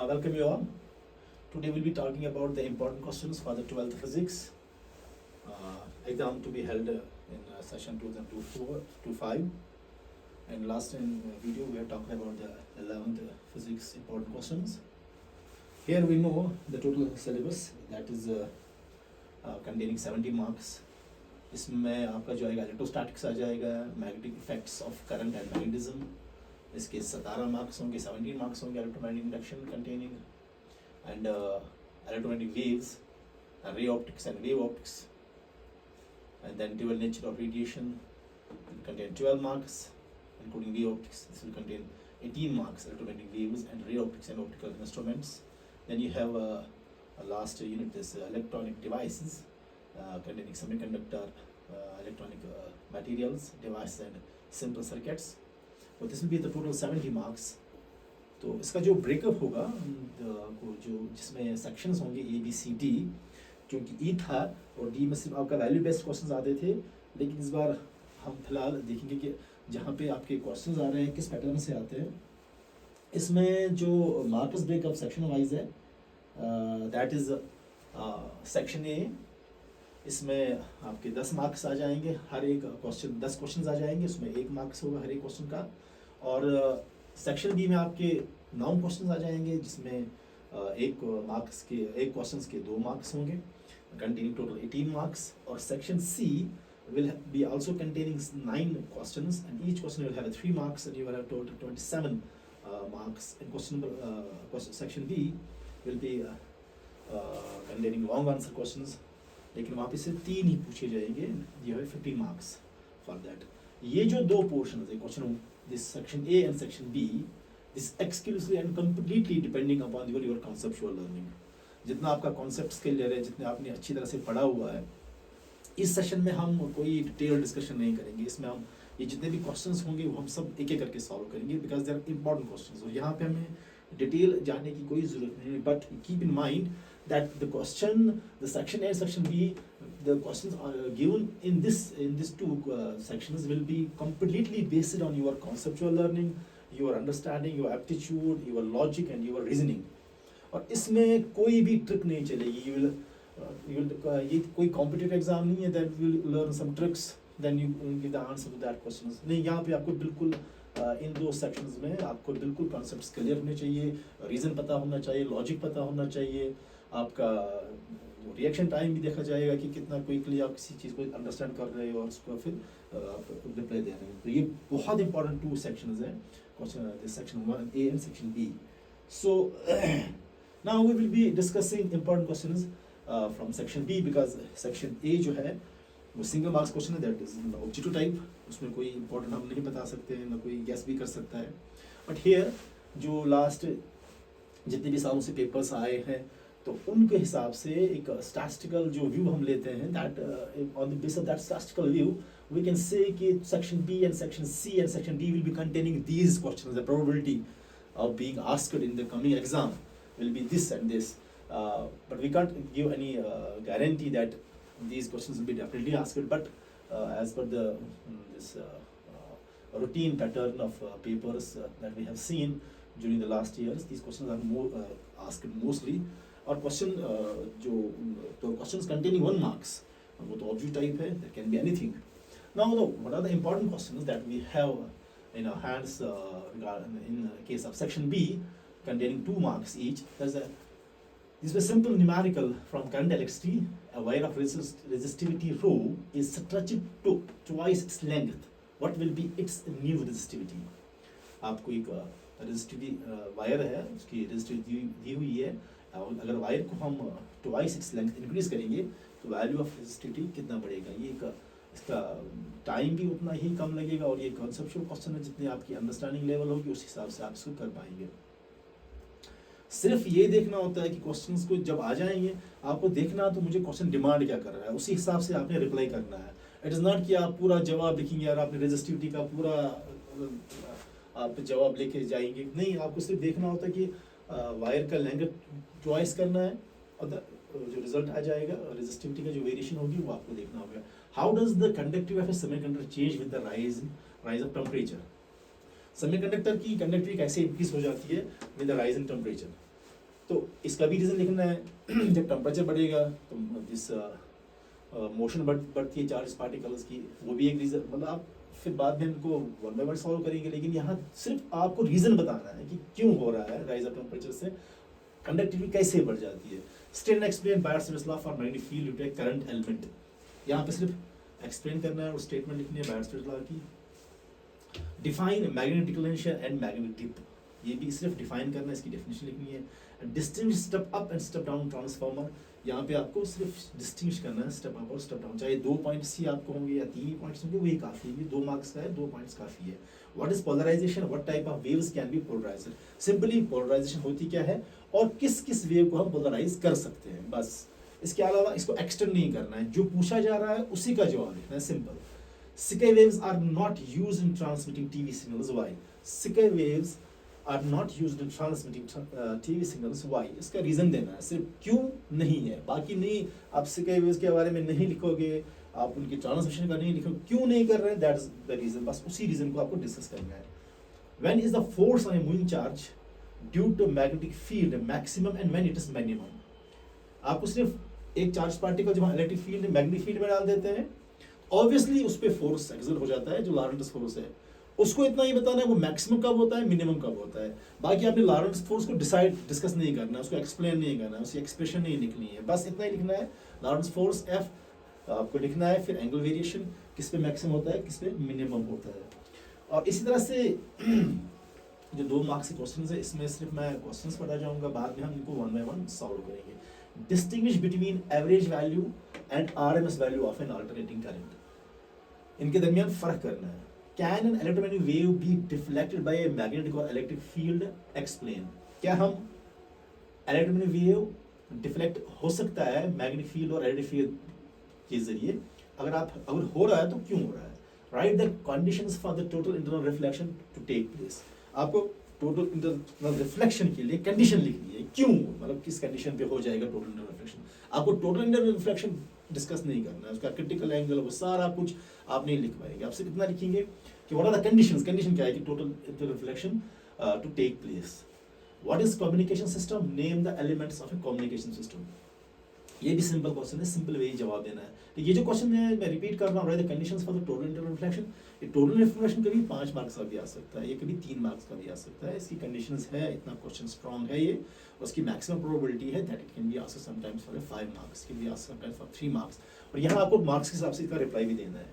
Welcome you all. Today we'll be talking about the important questions for the 12th physics exam to be held in session 2024-25. And last in video we have talked about the 11th physics important questions. Here we know the total syllabus that is containing 70 marks. इसमें आपका जो आएगा electrostatics आ जाएगा, magnetic effects of current and magnetism, इसके 17 marks होंगे, 17 marks होंगे electromagnetic induction containing and electromagnetic waves, ray optics and wave optics, and then dual nature of radiation will contain 12 marks, including wave optics. This will contain 18 marks, electromagnetic waves and ray optics and optical instruments. Then you have a last unit, this electronic devices containing semiconductor, electronic materials, devices and simple circuits. So this will be the total 70 marks. तो इसका जो breakup होगा जो जिसमें sections होंगे A B C D, क्योंकि ई था और डी में सिर्फ आपका वैल्यू बेस्ड क्वेश्चंस आते थे, लेकिन इस बार हम फिलहाल देखेंगे कि जहाँ पे आपके क्वेश्चंस आ रहे हैं किस पैटर्न से आते हैं. इसमें जो मार्क्स ब्रेकअप सेक्शन वाइज है, दैट इज सेक्शन ए, इसमें आपके 10 मार्क्स आ जाएंगे, हर एक क्वेश्चन 10 क्वेश्चन आ जाएंगे, उसमें 1 मार्क्स होगा हर एक क्वेश्चन का. और सेक्शन बी में आपके 9 क्वेश्चंस आ जाएंगे, जिसमें एक क्वेश्चंस के 2 मार्क्स होंगे, कंटेनिंग टोटल 18 मार्क्स. और section C will be also containing 9 questions, and each question will have 3 marks, and you will have total 27 marks. And section B will be containing long answer questions, लेकिन वहाँ पे से 3 ही पूछे जाएंगे. You have 15 marks for that. ये जो 2 portions है question, this section A and section B, this exclusively and completely depending upon your conceptual learning. जितना आपका concept क्लियर है, जितने आपने अच्छी तरह से पढ़ा हुआ है, इस सेशन में हम कोई डिटेल डिस्कशन नहीं करेंगे. इसमें हम ये जितने भी क्वेश्चंस होंगे वो हम सब एक एक करके सॉल्व करेंगे, because they are important questions. और यहाँ पे हमें डिटेल जानने की कोई ज़रूरत नहीं है, but keep in mind that the section A and section B, the questions are given in this 2 sections will be completely based on your conceptual learning, your understanding, your aptitude, your logic and your reasoning. और इसमें कोई भी trick नहीं चलेगी. ये कोई competitive exam नहीं है that you will learn some tricks then you give the answer to that questions. नहीं, यहाँ पे आपको बिल्कुल इन 2 सेक्शंस में आपको बिल्कुल कॉन्सेप्ट्स क्लियर होने चाहिए, रीज़न पता होना चाहिए, लॉजिक पता होना चाहिए, आपका रिएक्शन टाइम भी देखा जाएगा कि कितना क्विकली आप किसी चीज़ को अंडरस्टैंड कर रहे हो और उसको फिर आप रिप्लाई दे रहे हैं. तो ये बहुत इंपॉर्टेंट 2 सेक्शंस हैं, question section 1 A and section B. So now we will be discussing important questions from section B, because section A जो है वो सिंगल मार्क्स क्वेश्चन है, दैट इज ऑब्जेक्टिव टाइप. उसमें कोई इंपॉर्टेंट हम नहीं बता सकते हैं, ना कोई गैस भी कर सकता है. बट हियर जो लास्ट जितने भी सालों से पेपर्स आए हैं, तो उनके हिसाब से एक स्टैटिस्टिकल जो व्यू हम लेते हैं, that on the base of that statistical view we can say कि section B and section C and section D will be containing these questions. The probability of being asked in the coming exam will be this and this, but we can't give any guarantee that these questions will be definitely asked. But as per this routine pattern of papers that we have seen during the last years, these questions are more asked mostly. और question तो questions containing 1 marks, वो तो objective type है, there can be anything. Now what are the important questions that we have in our hands in the case of section B containing 2 marks each? This is simple numerical from current electricity. A wire of resistivity rho is stretched to twice its length. What will be its new resistivity? आपको एक resistivity wire है, उसकी resistivity दी हुई है, और अगर wire को हम ट्वाइस इट्स लेंथ इंक्रीज करेंगे तो वैल्यू ऑफ रेजिस्टिविटी कितना बढ़ेगा. ये इसका टाइम भी उतना ही कम लगेगा, और ये कॉन्सेप्चुअल क्वेश्चन है, जितनी आपकी अंडरस्टैंडिंग लेवल होगी उस हिसाब से आप इसको कर पाएंगे. सिर्फ ये देखना होता है कि क्वेश्चंस को जब आ जाएंगे आपको देखना तो मुझे क्वेश्चन डिमांड क्या कर रहा है, उसी हिसाब से आपने रिप्लाई करना है. इट इज़ नॉट कि आप पूरा जवाब लिखेंगे और आपने रेजिस्टिविटी का पूरा आप जवाब लेके जाएंगे. नहीं, आपको सिर्फ देखना होता है कि वायर का लेंथ चॉइस करना है, और जो रिजल्ट आ जाएगा रेजिस्टिविटी का जो वेरिएशन होगी वो आपको देखना होगा. How does the conductivity of A semiconductor change with the rise of temperature? Semiconductor की कंडक्टिविटी कैसे इंक्रीज हो जाती है with the rise in temperature? तो इसका भी रीज़न लिखना है। जब टेम्परेचर बढ़ेगा तो दिस मोशन बढ़ती है चार्ज पार्टिकल्स की, वो भी एक रीज़न, मतलब आप फिर बाद में इनको वन बाय वन सॉल्व करेंगे, लेकिन यहाँ सिर्फ आपको रीज़न बताना है कि क्यों हो रहा है राइज ऑफ टेम्परेचर से कंडक्टिविटी कैसे बढ़ जाती है। State and explain Biot's law for magnetic field due to a current element, यहाँ पे सिर्फ एक्सप्लेन करना है और स्टेटमेंट लिखनी है बायर्स लॉ की। Define magnetic declaration and magnetic dip, ये भी सिर्फ डिफाइन करना है, इसकी डेफिनेशन लिखनी है। Distinguish step up and step down transformer, यहाँ पे आपको सिर्फ डिस्टिंग्विश करना है स्टेप अप और स्टेप डाउन, चाहे 2 पॉइंट्स ही आपको होंगे या 3 ही पॉइंट्स होंगे, वही काफ़ी है। ये 2 मार्क्स का है, 2 पॉइंट्स काफ़ी है। What is polarisation, what type of waves can be polarised, simply polarisation होती क्या है और किस किस वेव को हम पोलराइज कर सकते हैं, बस। इसके अलावा इसको एक्सटेंड नहीं करना है, जो पूछा जा रहा है उसी का जवाब लिखना है, simple. Sky waves are not used in transmitting TV signals. Why? Sky waves are not used in transmitting TV signals. Why? इसका रीज़न देना है, सिर्फ क्यों नहीं है, बाकी नहीं। आप Sky waves के बारे में नहीं लिखोगे, आप उनकी ट्रांसमिशन का नहीं लिखोगे, क्यों नहीं कर रहे हैं, दैट इज द रीज़न, बस उसी रीज़न को आपको डिस्कस करना है। When is the force on a moving charge due to magnetic field maximum and when it is minimum? आपको सिर्फ एक चार्ज पार्टिकल जब इलेक्ट्रिक फील्ड मैग्नेटिक फील्ड में डाल देते हैं, ऑब्वियसली उस पर फोर्स एक्सर्ट हो जाता है, जो लॉरेंट्ज़ फोर्स है, उसको इतना ही बताना है वो मैक्सिमम कब होता है, मिनिमम कब होता है। बाकी आपने लॉरेंट्ज़ फोर्स को डिस्कस नहीं करना है, उसको एक्सप्लेन नहीं करना है, उसकी एक्सप्रेशन नहीं लिखनी है, बस इतना ही लिखना है। लॉरेंट्ज़ फोर्स एफ आपको लिखना है, फिर एंगल वेरिएशन किस पे मैक्सिमम होता है, किस पे मिनिमम होता है। और इसी तरह से जो 2 मार्क्स के क्वेश्चन है, इसमें सिर्फ मैं क्वेश्चन पढ़ा जाऊँगा, बाद में हम इनको 1 बाय 1 सॉल्व करेंगे। Distinguish between average value and RMS value of N alternating current, इनके दरमियान फर्क करना है। Can an electromagnetic wave be deflected by a magnetic और इलेक्ट्रिक फील्ड, एक्सप्लेन। क्या हम इलेक्ट्रोमैग्नेटिक वेव डिफ्लेक्ट हो सकता है मैग्नेटिक फील्ड और इलेक्ट्रिक फील्ड के जरिए, अगर हो रहा है तो क्यों हो रहा है। Write the conditions for the total internal reflection to take place, आपको टोटल इंटरनल रिफ्लेक्शन के लिए कंडीशन लिखनी है, क्यों, मतलब किस कंडीशन पे हो जाएगा टोटल इंटरनल रिफ्लेक्शन। आपको टोटल इंटरनल रिफ्लेक्शन डिस्कस नहीं करना है, उसका क्रिटिकल एंगल वो सारा कुछ आप नहीं लिख पाएंगे, आप सिर्फ इतना लिखेंगे कि what are the conditions, condition क्या है कि total internal reflection to take place. What is communication system, name the elements of a communication system, ये भी सिंपल क्वेश्चन है, सिंपल वे ही जवाब देना है। तो ये जो क्वेश्चन है मैं रिपीट कर रहा हूँ, the conditions for the total internal reflection, ये टोटल रिफ्लेक्शन कभी 5 मार्क्स का भी आ सकता है, ये कभी 3 मार्क्स का भी आ सकता है, इसकी कंडीशंस है, इतना क्वेश्चन स्ट्रॉन्ग है ये, उसकी मैक्सिमम प्रोबेबिलिटी है that it can be asked sometimes for 5 marks, can be asked sometimes for 3 marks, और यहाँ आपको मार्क्स के हिसाब से इसका रिप्लाई भी देना है।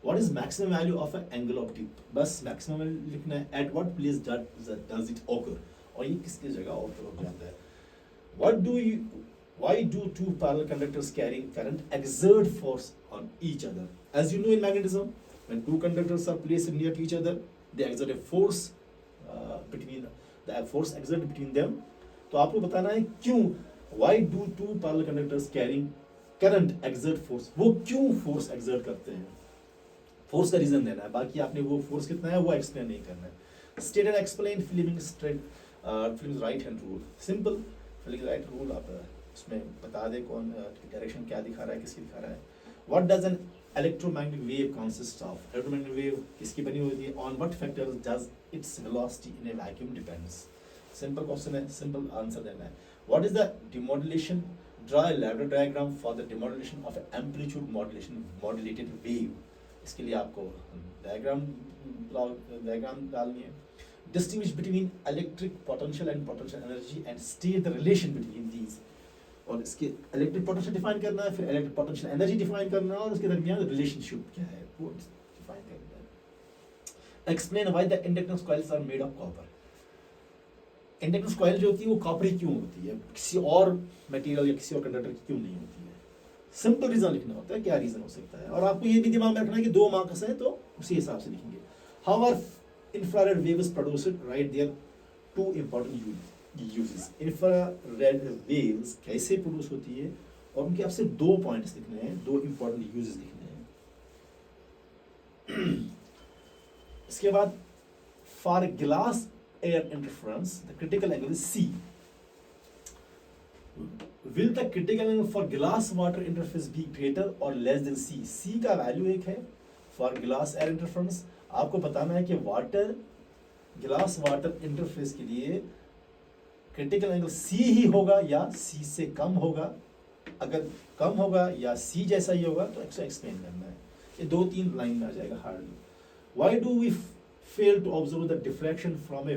What is maximum value of an angle of dip, बस मैक्सिमम वैल्यू लिखना है। At what place does it occur, और ये किसकी जगह ऑकर हो जाता है। Why do 2 parallel conductors carrying current exert force on each other? As you know in magnetism, when 2 conductors are placed near to each other, they exert a force between the force exerted between them. तो आपको बताना है क्यों, why do 2 parallel conductors carrying current exert force, वो क्यों force exert करते हैं, force का रीजन देना है, बाकी आपने वो force कितना है वो एक्सप्लेन नहीं करना है। State and explain Fleming's right hand rule, simple Fleming's right rule आप उसमें बता दे कौन डायरेक्शन क्या दिखा रहा है, किसकी दिखा रहा है। What does an electromagnetic wave consist of, electromagnetic wave किसकी बनी होती है, on what factors does its velocity in A vacuum depends, simple question है, सिंपल आंसर देना है। What is the demodulation, draw a ladder diagram for the demodulation of amplitude modulated wave, इसके लिए आपको डायग्राम डालनी है। Distinguish between electric potential and potential energy and state the relation between these, और इसके electric potential define करना है, फिर इलेक्ट्रिक पोटेंशियल एनर्जी डिफाइन करना है, और उसके दरमियान रिलेशनशिप क्या है वो डिफाइन करना है। Explain why the inductance coils are made of copper, inductance coil जो होती है वो कॉपर ही क्यों होती है, किसी और मटेरियल या किसी और कंडक्टर की क्यों नहीं होती है, सिंपल रीजन लिखना होता है, क्या रीजन हो सकता है। और आपको ये भी दिमाग में रखना है कि 2 मार्क्स है तो उसी हिसाब से लिखेंगे। How are infrared waves produced, write their 2 important uses, infrared waves कैसे प्रोड्यूस होती है, और उनके आपसे 2 पॉइंट्स लिखने हैं, 2 इंपॉर्टेंट यूजेस लिखने हैं। इसके बाद for glass air interference the critical angle is C, will the critical angle for glass water interface be greater और लेस देन C, C का वैल्यू एक है फॉर ग्लास एयर इंटरफेरेंस, आपको बताना है कि ग्लास वाटर इंटरफेस के लिए क्रिटिकल एंगल सी ही होगा या सी से कम होगा, अगर कम होगा या सी जैसा ही होगा तो एक्सप्लेन करना है। ये 2-3 लाइन में आ जाएगा hardly. Why do we fail to observe the diffraction from a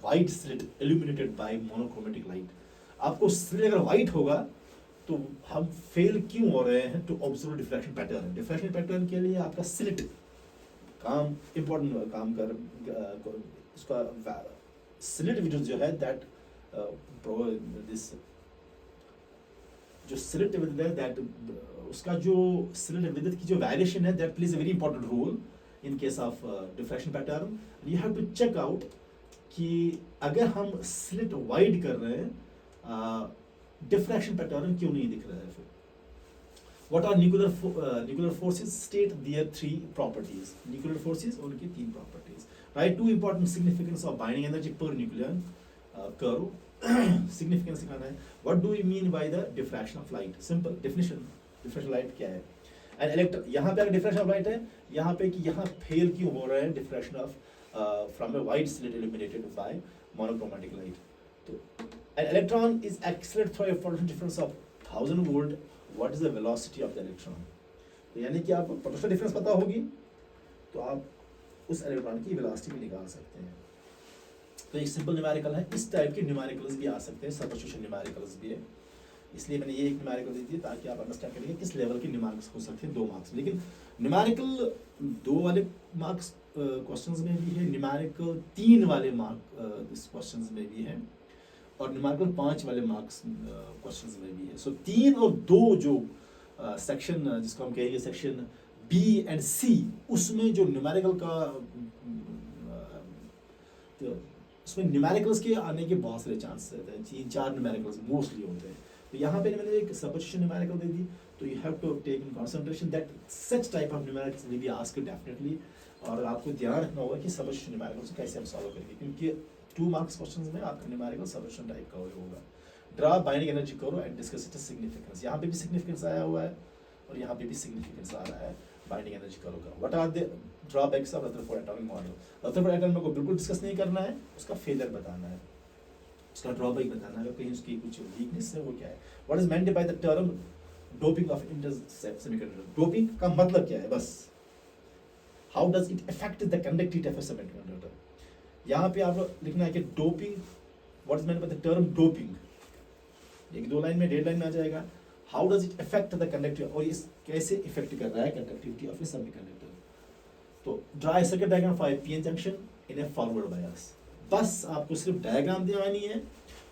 wide slit illuminated by monochromatic light. आपको स्लिट अगर वाइट होगा तो हम फेल क्यों हो रहे हैं to observe diffraction pattern. Diffraction pattern के लिए आपका स्लिट काम इंपॉर्टेंट काम कर उसका स्लिट विड्थ जो है दैट दिस जो स्लिट विड्थ है दैट उसका जो स्लिट विड्थ की जो वेरिएशन है that plays a very important role in case of diffraction pattern. You have to check out कि अगर हम स्लिट वाइड कर रहे हैं डिफ्रैक्शन पैटर्न क्यों नहीं दिख रहा है। फिर what are nuclear forces state their 3 properties. Nuclear forces और उनकी 3 properties. Write 2 important significance of binding energy per nucleon curve. Significance दिखाना है। What do you mean by the diffraction of light. Simple definition, diffraction light क्या है। And electron यहाँ पे अगर diffraction of light है यहाँ पे कि यहाँ फेल क्यों हो रहा है diffraction of from a wide slit illuminated by monochromatic light. तो an electron is accelerated through a potential difference of 1000 volt. What is the velocity of the electron? तो यानी कि आपको पोटेंशियल डिफरेंस पता होगी तो आप उस इलेक्ट्रॉन की वेलोसिटी भी निकाल सकते हैं। तो एक सिंपल न्यूमेरिकल है। इस टाइप के न्यूमेरिकल्स भी आ सकते हैं, सब्स्टिट्यूशन न्यूमेरिकल्स भी है। इसलिए मैंने ये एक न्यूमेरिकल दी थी ताकि आप अंडरस्टैंड करेंगे किस लेवल के न्यूमेरिकल्स हो सकते हैं 2 मार्क्स। लेकिन न्यूमेरिकल 2 वाले मार्क्स क्वेश्चंस में भी है, न्यूमेरिकल 3 वाले मार्क इस क्वेश्चंस में भी है और न्यूमेरिकल 5 वाले मार्क्स क्वेश्चंस में भी है। सो 3 और 2 जो सेक्शन जिसको हम कहेंगे सेक्शन बी एंड सी, उसमें जो न्यूमेरिकल का तो उसमें न्यूमेरिकल्स के आने के बहुत सारे चांस रहते हैं। 3-4 न्यूमेरिकल्स मोस्टली होते हैं। तो यहाँ पे मैंने एक सब्स्टिट्यूशन न्यूमेरिकल दे दी। तो you have to take in concentration that such type of numericals will be asked definitely. और आपको ध्यान रखना होगा कि सब्स्टिट्यूशन न्यूमेरिकल्स कैसे हम सॉल्व करेंगे, क्योंकि 2 मार्क्स क्वेश्चंस में आपका न्यूमेरिकल सब्स्टिट्यूशन टाइप का होगा। ड्रा बाइंडिंग एनर्जी करो एंड डिस्कस इट्स सिग्निफिकेंस। यहाँ पे भी सिग्निफिकेंस आया हुआ है और यहाँ पे भी सिग्निफिकेंस आ रहा है बाइंडिंग एनर्जी करो का। What are the drawbacks of Rutherford atomic model. Rutherford atomic को बिल्कुल डिस्कस नहीं करना है, उसका फेलियर बताना है, उसका ड्रॉबैक बताना है, कहीं उसकी कुछ वीकनेस है वो क्या है। What is meant by the term doping of intercept semiconductor. Doping का मतलब क्या है, बस how does it affect the conductivity of a semiconductor. यहाँ पे आप लिखना है कि doping, what is meant by the term doping. 1-2 line में 1.5 लाइन में आ जाएगा। How does it affect the conductivity, और इस कैसे इफेक्ट कर रहा है कंडक्टिविटी ऑफ ए सेमीकंडक्टर। तो draw a circuit diagram for a PN junction in A forward bias. बस आपको सिर्फ डायग्राम दिखानी है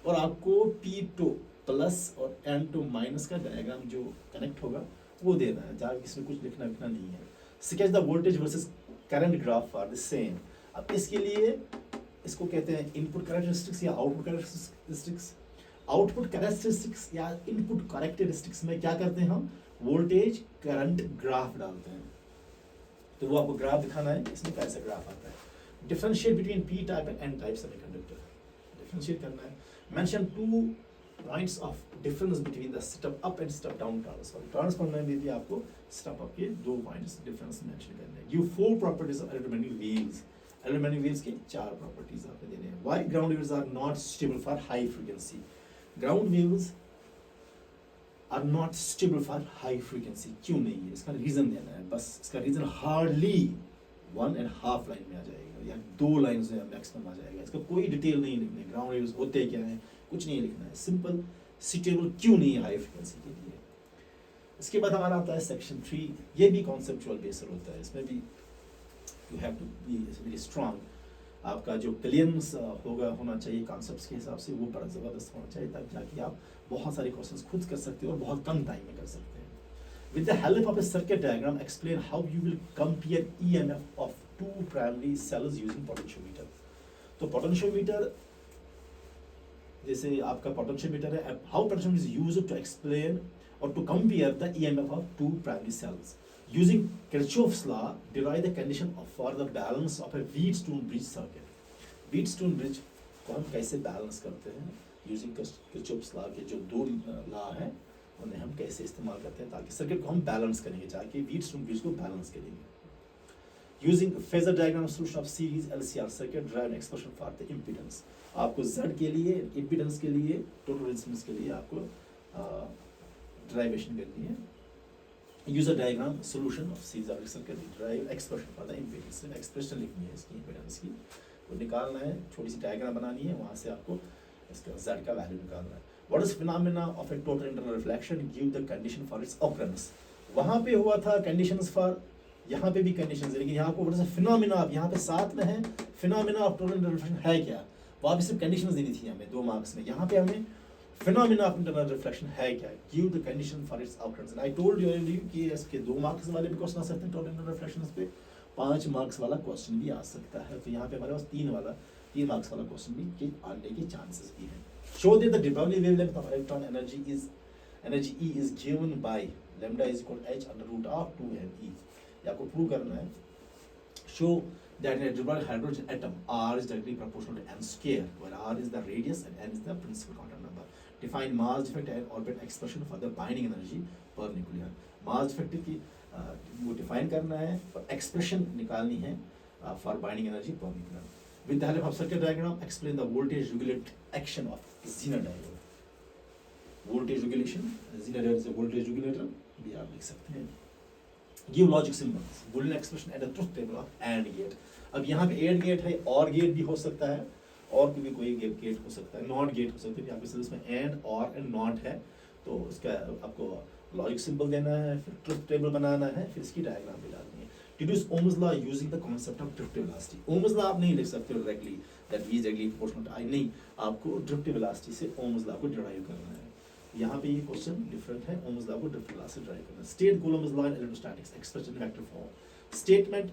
और आपको P2 प्लस और N2 माइनस का डायग्राम जो कनेक्ट होगा वो देना है, जहाँ इसमें कुछ लिखना नहीं है। Sketch the voltage versus current graph for the same. अब इसके लिए इसको कहते हैं इनपुट कैरेक्टरिस्टिक्स या आउटपुट कैरेक्टरिस्टिक्स। आउटपुट कैरेक्टरिस्टिक्स या इनपुट कैरेक्टरिस्टिक्स में क्या करते हैं हम, वोल्टेज करंट ग्राफ डालते हैं। तो वो आपको ग्राफ दिखाना है, इसमें कैसा ग्राफ आता है। Differentiate between P type and N type semiconductor, differentiate करना है। Mention 2 points of difference between the step up and step down transformer. Transformer में भी आपको स्टेप अप के 2 पॉइंट्स डिफरेंस मेंशन करने हैं। Give 4 properties of electromagnetic waves. Electromagnetic waves की 4 properties आपको देने हैं। Why ground waves are not stable for high frequency. Ground waves are not stable for high frequency, क्यों नहीं है, इसका रीजन देना है। बस इसका रीजन हार्डली 1.5 लाइन में आ जाएगा या 2 लाइन से मैक्सिमम आ जाएगा। इसका कोई डिटेल नहीं लिखना है, ग्राउंड वेव्स होते क्या है कुछ नहीं लिखना है, सिंपल सुटेबल क्यों नहीं है हाई फ्रीक्वेंसी के लिए। इसके बाद हमारा आता है सेक्शन 3। ये भी कॉन्सेप्चुअल बेस्ड होता है, इसमें भी you have to be very strong. आपका जो क्लियरेंस होना चाहिए कॉन्सेप्ट्स के हिसाब से, वो बड़ा ज़बरदस्त होना चाहिए, तब जाके आप बहुत सारे क्वेश्चंस खुद कर सकते हो और बहुत कम टाइम में कर सकते हैं। With the help of a circuit diagram explain how you will compare EMF of 2 primary cells using potentiometer. तो पोटेंशियोमीटर जैसे आपका पोटेंशियोमीटर है, how potentiometer is used to explain और to compare the EMF of 2 primary cells using Kirchhoff's law, derive the condition of for the balance of a Wheatstone bridge circuit. Wheatstone bridge को हम कैसे balance करते हैं using Kirchhoff's law के जो 2 law हैं उन्हें हम कैसे इस्तेमाल करते हैं ताकि सर्किट को हम बैलेंस करेंगे, जाके Wheatstone bridge को बैलेंस करेंगे। Using phasor diagram solution of series LCR circuit drive expression for the impedance. आपको Z के लिए, इम्पीडेंस के लिए, टोटल रेजिस्टेंस के लिए आपको ड्राइवेशन करनी है। User diagram solution of series RLC circuit drive expression for the impedance, expression लिखनी है इसकी इम्पीडेंस की, वो निकालना है, छोटी सी डायग्राम बनानी है, वहाँ से आपको इसका Z का वैल्यू निकालना है। What is phenomena of A total internal reflection, give the condition for its occurrence. वहाँ पे हुआ था कंडीशंस फॉर, यहाँ पे भी कंडीशंस है, लेकिन यहाँ को व्हाट इज फिनोमेना, आप यहाँ पे साथ में है phenomena of total internal reflection है क्या, वहाँ पे सिर्फ कंडीशंस देनी थी हमें 2 मार्क्स में, यहाँ पे हमें फिनोमेना ऑफ इंटरनल रिफ्लेक्शन है क्या, give the condition for its occurrence. I told you already कि इसके 2 मार्क्स वाले भी क्वेश्चन आ सकते हैं टोटल इंटरनल रिफ्लेक्शंस पे, 5 मार्क्स वाला क्वेश्चन भी आ सकता है, तो यहाँ पे हमारे पास 3 मार्क्स वाला क्वेश्चन भी आने के चांसेस भी हैं। Show that the de Broglie wavelength of electron energy E is given by lambda is equal to h under root of 2m e। ये आपको प्रूव करना है। Show that in a de Broglie hydrogen atom R is directly proportional to n square, where R is the radius and n is the principal quantum number। Define mass defect and orbit expression for the binding energy per nucleon। mass defect की वो define करना है और expression निकालनी है for binding energy per nucleon। With the help of circuit diagram, explain the voltage regulate action of Zener diode। voltage regulation, Zener diode is a voltage regulator, भी आप लिख सकते हैं। Give logic symbols, Boolean expression and the truth table of AND gate। अब यहाँ पे AND gate है, OR gate भी हो सकता है, और भी कोई गेट हो सकता है, नॉट गेट हो सकता है, यहाँ पे इसमें एंड और एंड नॉट है, तो उसका आपको लॉजिक सिंबल देना है, फिर ट्रुथ टेबल बनाना है, फिर इसकी डायग्राम भी डालनी है। Deduce Ohm's law using the concept of driftive velocity। Ohm's law आप नहीं लिख सकते हो directly that V is directly proportional to I, नहीं, आपको driftive velocity से Ohm's law को डिराइव करना है। यहाँ पे ये क्वेश्चन डिफरेंट है, Ohm's law को driftive velocity डिराइव करना है। State Coulomb's law in electrostatics expressed in vector form। Statement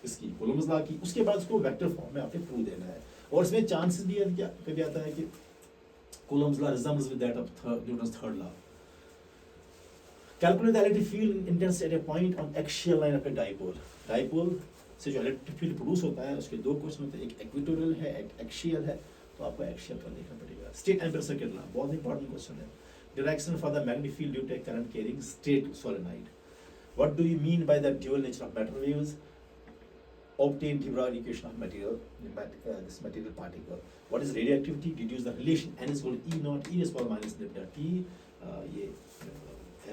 इसकी Coulomb's law की, उसके बाद उसको वेक्टर फॉर्म में आपको प्रूव देना है, और इसमें चांसेस भी है क्या कभी आता है कि Coulomb's law resembles with that of Newton's third law। Calculate the electric field intensity at a point on axial line of a dipole। Dipole से जो इलेक्ट्रिक फील्ड प्रोड्यूस होता है उसके 2 क्वेश्चन होते हैं, एक इक्वेटोरियल है, एक एक्सियल है, तो आपको एक्सियल का देखना पड़ेगा। स्टेट एम्पीयर सर्किट लॉ बहुत इंपॉर्टेंट क्वेश्चन है। Direction for the magnetic field due to current carrying state solenoid. What do you mean by the dual nature of matter waves? Obtain de Broglie equation of material, this material particle। What is radioactivity? Deduce the relation n is equal to E naught e raised to power minus lambda t। ये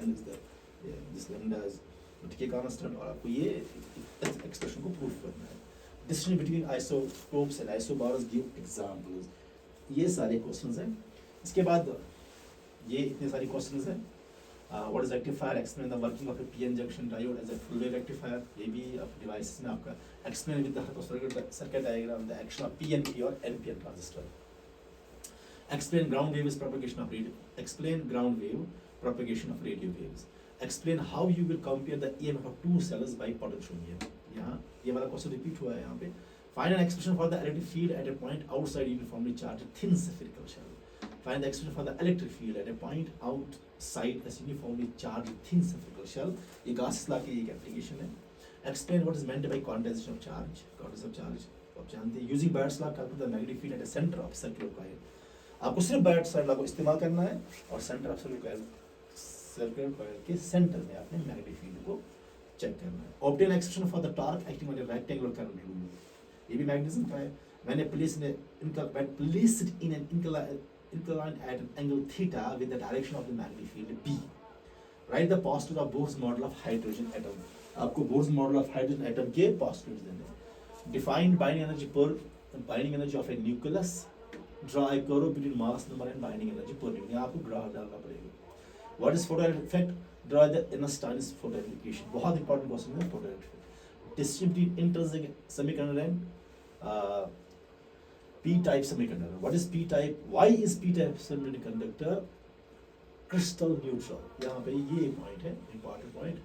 n is the this lambda is decay constant, और आपको ये expression को proof करना है। Distinction between isotopes and isobars, give examples। ये सारे questions हैं। इसके बाद ये इतने सारे क्वेश्चंस हैं। What is rectifier? Explain the working of a PN junction diode as a full wave rectifier। ये भी आप डिवाइसेस में आपका explain with the help of circuit diagram the action of PNP or NPN transistor। Explain ground waves propagation of radio। Explain ground wave propagation of radio waves। Explain how you will compare the EMF of 2 cells by potentiometer। यहाँ ये वाला question repeat हुआ है यहाँ पे। Find an expression for the electric field at a point outside uniformly charged thin spherical shell। Find the expression for the electric field at a point outside a uniformly charged thin spherical shell। ये Gauss's law की एक application है। Explain what is meant by quantization of charge। Quantization of charge आप जानते हैं। Using Barrett's law, calculate the magnetic field at the center of circular coil। आपको सिर्फ Barrett's law को इस्तेमाल करना है, और सेंटर ऑफ सर्कुलर कॉइल के सेंटर में आपने मैग्नेटिक फील्ड को चेक करना है। Obtain expression for the torque acting on a rectangular current rule। ये भी मैग्नेटिज्म का है। When placed in an inclined at an angle theta with the direction of the magnetic field B। Write the postulates of Bohr's model of hydrogen atom। आपको Bohr's model of hydrogen atom के postulates देने हैं। Define binding energy of a nucleus। Draw a curve between mass number and binding energy per unit। यहाँ आपको graph डालना पड़ेगा। What is photoelectric effect? Draw the Einstein's photoelectric equation। बहुत important question है photoelectric effect। Distribute intrinsic semiconductor and P-type semiconductor। What is P-type? Why is P-type semiconductor crystal neutral? यहाँ पे ये point है, important point।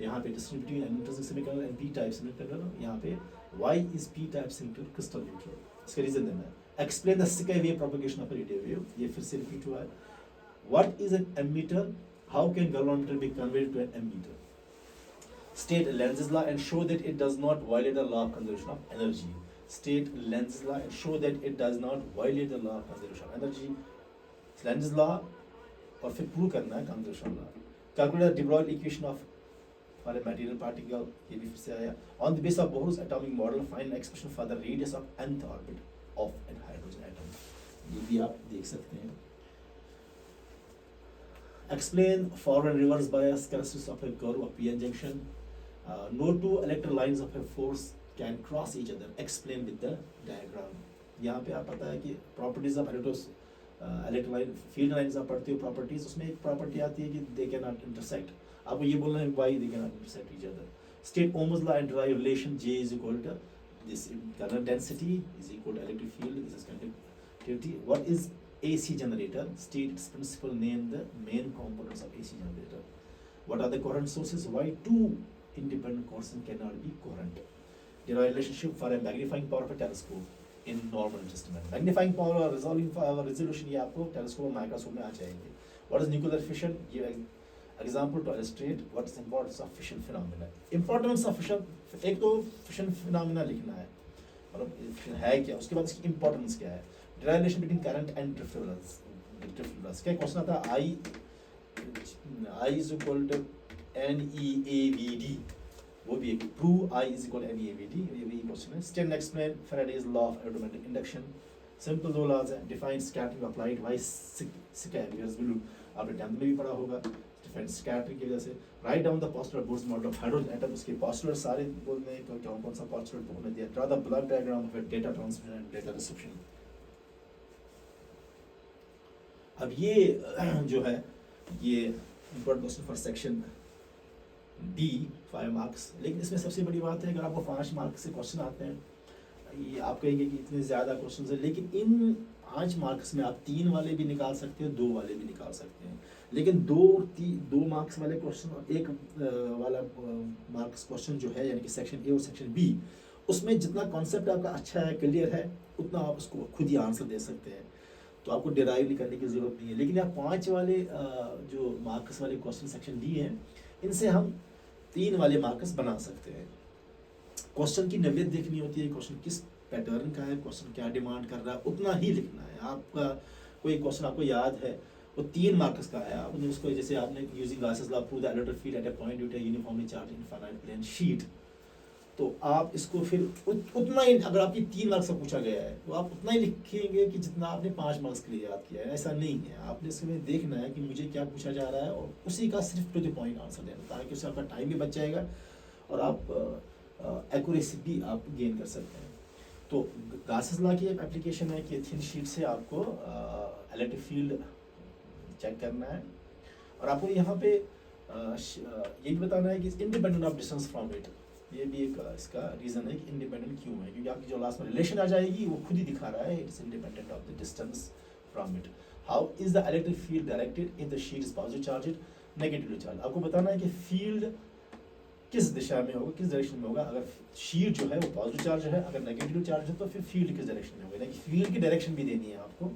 यहाँ पे distributing an intrinsic semiconductor and P-type semiconductor, यहाँ पे why is P-type semiconductor crystal neutral? इसका reason देना है। Explain the Sky wave propagation of a radio wave। ये फिर से रिपीट हुआ है। What is an ammeter? How can galvanometer be converted to an ammeter? State Lenz's law and show that it does not violate the law of conservation of energy। State Lenz's law and show that it does not violate the law of conservation of energy। Lenz's law और फिर prove करना है conservation law। Calculate the de Broglie equation of for a material particle, ये भी फिर से आया। On the base of Bohr's atomic model find expression for the radius of nth orbit of an hydrogen atom, ये भी आप देख सकते हैं। Explain forward and reverse bias characteristics of a curve of p-n junction. No two electron lines of a force can cross each other. Explain with the diagram. यहाँ पे आप पता है कि properties of electron line, field lines आप पढ़ते हो properties, उसमें एक property आती है कि they cannot intersect. आपको ये बोलना है why they cannot intersect each other. State Ohm's law and derive relation J is equal to this current density is equal to electric field. This is conductivity. What is AC generator? State its principle, name the main components of AC generator. What are the current sources? Why two independent constants cannot be current? Derive relationship for a magnifying power of a telescope in normal adjustment. Magnifying power और resolving power resolution ये आपको telescope और microscope में आ जाएंगे. What is nuclear fission? ये example to illustrate what is importance of fission phenomena. Importance of fission, एक तो fission phenomena लिखना है, मतलब fission है क्या, उसके बाद इसकी importance क्या है. Relation between current and difference. क्या क्वेश्चन आता है, I is equal to NEAVD, वो भी एक prove I is equal to NEAVD, ये भी क्वेश्चन है. Still and explain Faraday's law of automatic induction. Simple दो laws है. Define scattering applied. Why scattering will आपने 10th में भी पढ़ा होगा. Define scattering की वजह से. Write down the postular Bohr's model of hydrogen atom. उसके postular सारे बोलने हैं, कौन सा postular बोलने दिया. Draw the block diagram of a data transmission and data reception. अब ये जो है ये important question for section D 5 marks, लेकिन इसमें सबसे बड़ी बात है अगर आपको 5 मार्क्स से क्वेश्चन आते हैं, ये आप कहेंगे कि इतने ज़्यादा क्वेश्चन है, लेकिन इन 5 मार्क्स में आप 3 वाले भी निकाल सकते हो, 2 वाले भी निकाल सकते हैं, लेकिन 2 मार्क्स वाले क्वेश्चन और 1 वाला मार्क्स क्वेश्चन जो है यानी कि सेक्शन ए और सेक्शन बी, उसमें जितना कॉन्सेप्ट आपका अच्छा है, क्लियर है, उतना आप उसको खुद ही आंसर दे सकते हैं, तो आपको डिराइव नहीं करने की ज़रूरत नहीं है। लेकिन आप 5 वाले जो मार्क्स वाले क्वेश्चन सेक्शन डी हैं, इनसे हम 3 वाले मार्क्स बना सकते हैं। क्वेश्चन की नव्यत देखनी होती है, क्वेश्चन किस पैटर्न का है, क्वेश्चन क्या डिमांड कर रहा है, उतना ही लिखना है। आपका कोई क्वेश्चन आपको याद है, वो 3 मार्क्स का है, आपने उसको जैसे आपने using Gauss's law prove the electric field at a point due to uniformly charged infinite plane sheet, तो आप इसको फिर उतना ही, अगर आपकी 3 मार्क्स का पूछा गया है तो आप उतना ही लिखेंगे कि जितना आपने 5 मार्क्स के लिए याद किया है। ऐसा नहीं है, आपने इसमें देखना है कि मुझे क्या पूछा जा रहा है और उसी का सिर्फ टू द पॉइंट आंसर देना, ताकि उससे आपका टाइम भी बच जाएगा और आप एक्यूरेसी भी आप गेन कर सकते हैं। तो गॉसेस लॉ की एक एप्लीकेशन है कि थिन शीट से आपको इलेक्ट्रिक फील्ड चेक करना है और आपको यहाँ पे ये भी बताना है कि independent of distance from it, ये भी एक इसका रीज़न है कि इंडिपेंडेंट क्यों है, क्योंकि आपकी जो लास्ट में रिलेशन आ जाएगी वो खुद ही दिखा रहा है it's independent of the distance from it. How is the electric field directed if the sheet is positive charge negatively charge, आपको बताना है कि फील्ड किस दिशा में होगा, किस डायरेक्शन में होगा। अगर शीट जो है वो पॉजिटिव चार्ज है, अगर नेगेटिव चार्ज है तो फिर फील्ड किस डायरेक्शन में होगा, फील्ड की डायरेक्शन भी देनी है आपको,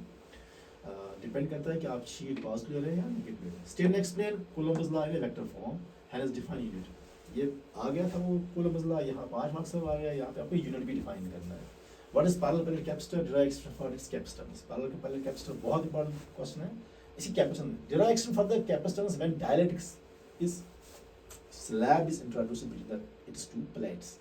डिपेंड करता है कि आप शीट पॉजिटिव ले रहे हैं या नेगेटिव ले रहे हैं। State explain Coulomb's law in vector form hence define unit, ये आ गया था वो कूलम्ब्स लॉ, यहाँ 5 मार्क्स में आ गया, यहाँ पे आपको यूनिट भी डिफाइन करना है। What is parallel capacitor, derive expression for its capacitance, parallel capacitor बहुत इंपॉर्टेंट क्वेश्चन है। इसी capacitance derive expression for the capacitance when dielectrics is slab is introduced between the it's 2 plates,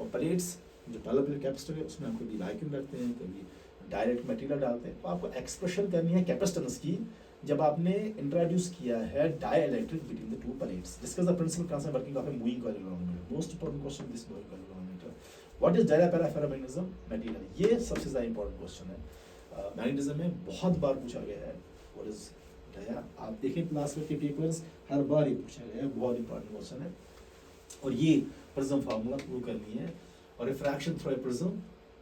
और plates जो parallel capacitor है उसमें हम कभी vacuum रखते हैं, कभी डायरेक्ट मटेरियल डालते हैं, तो आपको एक्सप्रेशन करनी है कैपेसिटेंस की जब आपने इंट्रोड्यूस किया है dielectric between the 2 plates. Discuss the principle concept working of a moving coil environment, most important question this moving coil environment. What is dia ferromagnetism material, ये सबसे ज़्यादा इंपॉर्टेंट क्वेश्चन है, मैग्नेटिज्म में बहुत बार पूछा गया है। व्हाट इज डायरा, आप देखें क्लास के पेपर्स हर बार ये पूछा गया है, बहुत इंपॉर्टेंट क्वेश्चन है। और ये प्रिज्म फार्मूला प्रूव करनी है और रिफ्रैक्शन थ्रू ए प्रिज्म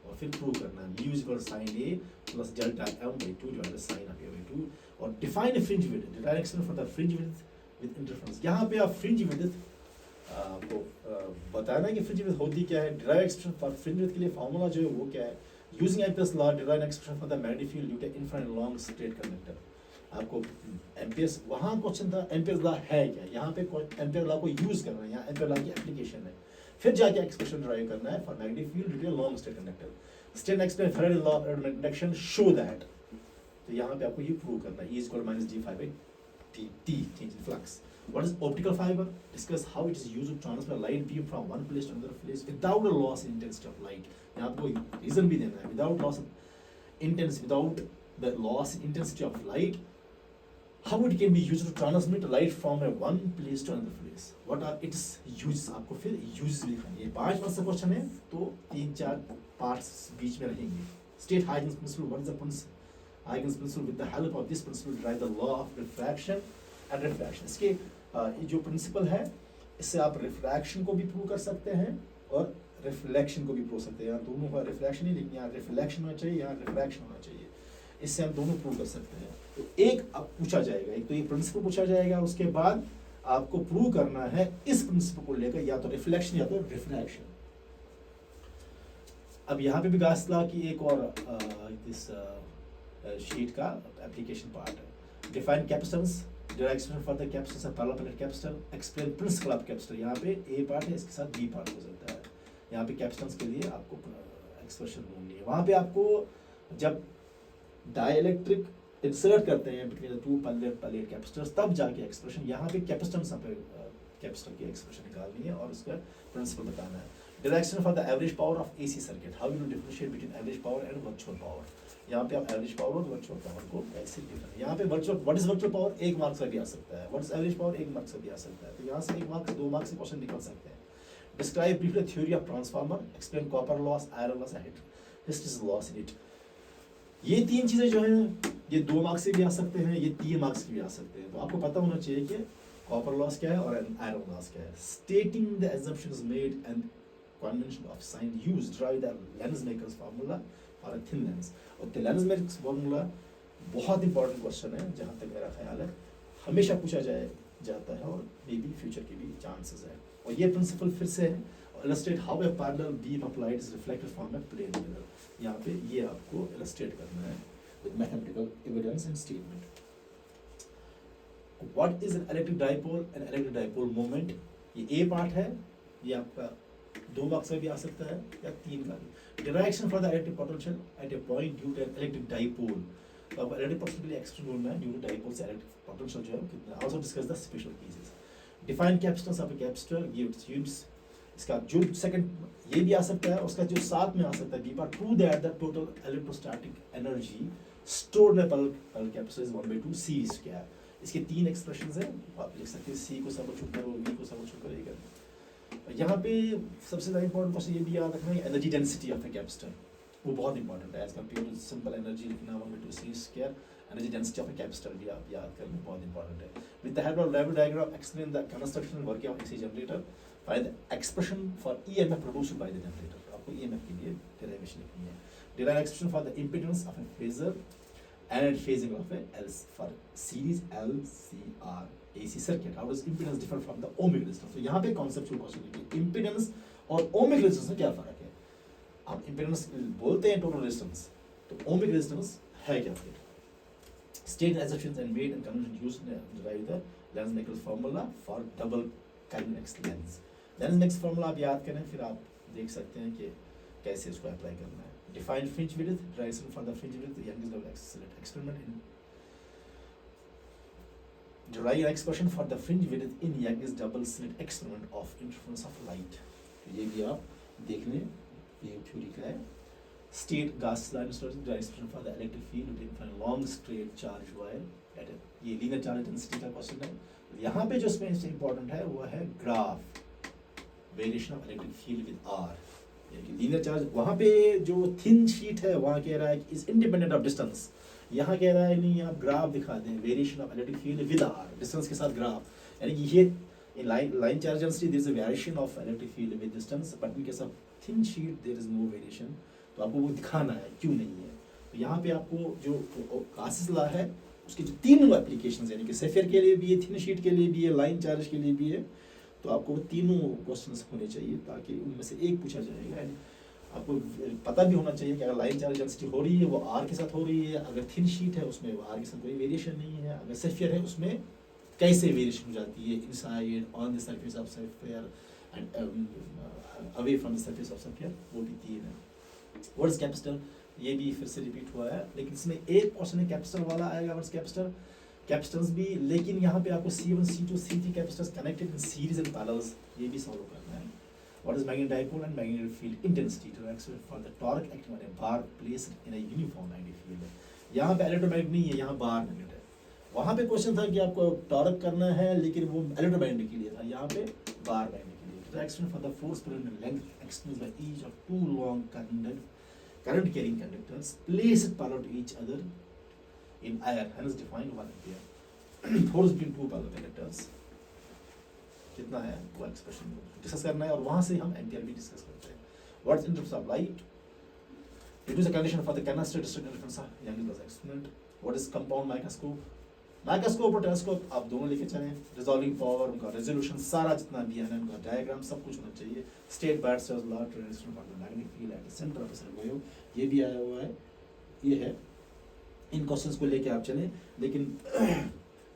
और फिर प्रूव करना है mu equal sine A plus delta M by 2 divided sine of A by 2, और define fringe width, derive expression for the fringe width with interference. यहाँ पे आप फ्रिंज विड्थ को बताना है कि फ्रिंज विड्थ होती क्या है, derive expression for fringe width के लिए फार्मूला जो है वो क्या है, using Ampere's law derive expression for the magnetic field due to infinite long straight conductor. आपको एम्पियर्स, वहाँ क्वेश्चन था एम्पियर्स लॉ है क्या, यहाँ पे एम्पियर लॉ को यूज करना है, यहाँ एम्पियर लॉ की एप्लीकेशन है, फिर जाके एक्सप्रेशन ड्राइव करना है for magnetic field due to long straight conductor. State explain Faraday law of induction show that, तो यहाँ पे आपको ये प्रूव करना है E = -d∅dt change in flux. What is optical fiber? Discuss how it is used to transfer light beam from one place to another place without a loss in intensity of light. यहाँ आपको reason भी देना है, without loss without the loss in intensity of light, how it can be used to transmit light from a one place to another place. What are its uses? आपको फिर uses भी लिखना है. ये 5 मार्क्स का क्वेश्चन है, तो 3-4 parts बीच में रहेंगे. State Huygens principle. What is the principle? Huygens principle. With the help of this principle, derive the law of refraction and refraction. इसके ये जो प्रिंसिपल है, इससे आप रिफ्रैक्शन को भी प्रूव कर सकते हैं और रिफ्लेक्शन को भी प्रूव सकते हैं. यहाँ दोनों का रिफ्लेक्शन ही लेकिन यहाँ रिफ्लेक्शन होना चाहिए, यहाँ रिफ्रैक्शन होना चाहिए. इससे हम दोनों प्रूव कर सकते हैं. तो एक अब पूछा जाएगा, एक तो ये प्रिंसिपल पूछा जाएगा, उसके बाद आपको प्रूव करना है इस प्रिंसिपल को लेकर या तो रिफ्लेक्शन या तो रिफ्रैक्शन. अब यहाँ पे भी गाउस लॉ की एक और इस शीट का एप्लीकेशन पार्ट है. Define capacitance, derive expression for the capacitance of parallel plate capacitor, explain principle of capacitor. यहाँ पे A पार्ट है, इसके साथ B पार्ट हो सकता है. यहाँ पे कैपेसिटेंस के लिए आपको एक्सप्रेशन ढूंढनी है. वहाँ पे आपको जब डाइलेक्ट्रिक इंसर्ट करते हैं बिटवीन टू प्लेट कैपेसिटर्स, तब जाके एक्सप्रेशन, यहाँ पे कैपेसिटेंस कैपेसिटर की एक्सप्रेशन निकालनी है और उसका प्रिंसिपल बताना है. Direction for the average power of AC circuit. How you differentiate between average power and virtual power. यहाँ पे आप एवरेज पावर और वर्चुअल पावर को कैसे डिफरेंट. यहाँ पे virtual, what is virtual power 1 marks का भी आ सकता है. What is average power 1 marks का भी आ सकता है. तो यहाँ से 1 मार्क्स 2 मार्क्स से क्वेश्चन निकल सकते हैं. Describe briefly theory of transformer, explain copper loss, iron loss and hysteresis loss in it. ये 3 चीजें जो हैं, ये 2 मार्क्स से भी आ सकते हैं, ये 3 मार्क्स के भी आ सकते हैं. तो आपको पता होना चाहिए कि कॉपर लॉस क्या है और आयरन लॉस क्या है. Stating the assumptions made and convention of sign used, derive the Lensmaker's formula for a thin lens. और Lensmaker's formula बहुत इंपॉर्टेंट क्वेश्चन है, जहाँ तक मेरा ख्याल है हमेशा पूछा जाता है और मे बी फ्यूचर के भी चांसेस है. और ये प्रिंसिपल फिर से है. illustrate how a parallel beam of light is reflected from a plane mirror. यहाँ पे ये आपको illustrate करना है with mathematical evidence and statement. What is an electric dipole? An electric dipole moment. ये A पार्ट है, ये आपका 2 मार्क्स में भी आ सकता है या 3 का भी. Direction for the electric potential at a point due to an electric dipole. तो अब electric potential के लिए एक्सप्रेशन ढूंढना है, due to dipole से electric potential जो है वो कितना. Also discuss the special cases. Define capacitance of a capacitor, give its use. इसका जो सेकंड ये भी आ सकता है, उसका जो साथ में आ सकता है B part. Prove that the total electrostatic energy stored in a parallel capacitor is 1/2 C square. इसके 3 एक्सप्रेशंस हैं, आप लिख सकते हैं. C को सबस्टिट्यूट करो, V को सबस्टिट्यूट करेगा. यहाँ पे सबसे ज़्यादा इंपॉर्टेंट क्वेश्चन ये भी याद रखना है, energy density of a capacitor. वो बहुत इंपॉर्टेंट है as compare to simple energy लिखना 1/2 C square. Energy density of a capacitor भी आप याद करना बहुत इंपॉर्टेंट है. With the help of level diagram explain the construction and working of AC generator. Find the expression for EMF produced by the generator. आपको EMF के लिए derivation लिखनी है. Derive expression for the impedance of A phasor and phasing of a L for series LCR AC circuit. How does impedance differ from the ohmic resistance? तो यहाँ पे conceptual question है कि impedance और ohmic resistance में क्या फर्क है. आप impedance बोलते हैं total resistance, तो ohmic resistance है क्या फिर. State assumptions and made and convention used to derive the Lensmaker's formula for double convex lens. Lensmaker's formula आप याद करें, फिर आप देख सकते हैं कि कैसे इसको अप्लाई करना है. Define fringe width, derivation for the fringe width, Young's double slit experiment. Derive an expression for the fringe width in Young's double slit experiment of interference of light. ये भी आप देख लें, ये थ्योरी का है. State Gauss line expression for the electric field within a long straight charge wire at a, ये linear charge density का क्वेश्चन है. यहाँ पे जो इसमें इंपॉर्टेंट है वो है graph variation of electric field with R. Linear charge, वहाँ पे जो थिन शीट है वहाँ कह रहा है कि इज इंडिपेंडेंट ऑफ डिस्टेंस. यहाँ कह रहा है नहीं, आप ग्राफ दिखा दें variation of electric field with R, distance के साथ ग्राफ. यानी कि ये in line charge density there is a variation of electric field with distance, but in case of thin sheet there is no variation. तो आपको वो दिखाना है क्यों नहीं है. तो यहाँ पे आपको जो गॉसेस लॉ है उसके जो 3 एप्लीकेशंस, यानी कि सेफियर के लिए भी है, थिन शीट के लिए भी है, लाइन चार्ज के लिए भी है. तो आपको वो तीनों क्वेश्चंस होने चाहिए ताकि उनमें से एक पूछा जाएगा. आपको पता भी होना चाहिए कि अगर लाइन चार्ज डेंसिटी हो रही है वो R के साथ हो रही है, अगर थिन शीट है उसमें वो R के साथ कोई वेरिएशन नहीं है, अगर सेफियर है उसमें कैसे वेरिएशन हो जाती है, inside, on the surface of sphere and away from the surface of sphere. वो भी 3 है. व्हाट इज कैपेसिटर, ये भी फिर से रिपीट हुआ है, लेकिन इसमें एक क्वेश्चन है कैपेसिटर वाला आएगा. व्हाट इज कैपेसिटर, कैपेसिटेंस भी, लेकिन यहाँ पे आपको C1 C2 C3 capacitance connected in series and parallels, ये भी सॉल्व करना है. What is magnetic dipole and magnetic field intensity to accelerate for the torque acting on a bar placed in a uniform magnetic field. यहाँ पे electromagnet नहीं है, यहाँ bar magnet है. वहाँ पे क्वेश्चन था कि आपको टॉर्क करना है, लेकिन वो इलेक्ट्रोमैग्नेट के लिए था, यहाँ पे बार मैग्नेट के लिए. To accelerate for the force per unit length experienced by each of two long current carrying conductors placed parallel to each other in air, hence defined 1 ampere. Force between two parallel conductors कितना है वो expression discuss करना है, और वहां से हम ampere भी डिस्कस करते हैं. What is interrupt of light, it is a condition for the canister district difference of young plus experiment. What is compound microscope, microscope और टेलीस्कोप आप दोनों लेके चलें. रिजॉल्विंग पावर, उनका रेजोल्यूशन सारा जितना भी है, उनका डायग्राम सब कुछ होना चाहिए. State Biot Savart's law transition for the magnetic field at the centre of the wave, ये भी आया हुआ है, ये है. इन क्वेश्चंस को लेके आप चलें, लेकिन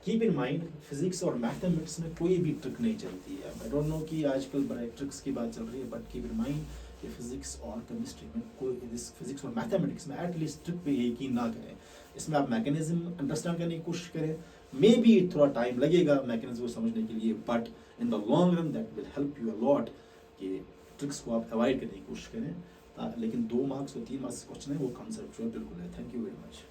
कीप इन माइंड फिजिक्स और मैथमेटिक्स में कोई भी ट्रिक नहीं चलती है. आई डोंट नो कि आजकल बड़े ट्रिक्स की बात चल रही है, बट कीप इन माइंड कि फिजिक्स और केमिस्ट्री में कोई, फिजिक्स और मैथमेटिक्स में एटलीस्ट ट्रिक पे यकीन ना करें. इसमें आप मैकेनिज्म अंडरस्टैंड करने की कोशिश करें. मे बी थोड़ा टाइम लगेगा मैकेनिज्म को समझने के लिए, but in the long run that will help you a lot कि ट्रिक्स को आप अवॉइड करने की कोशिश करें. लेकिन 2 मार्क्स और 3 मार्क्स क्वेश्चन है वो कंसेप्चुअल बिल्कुल है. Thank you very much.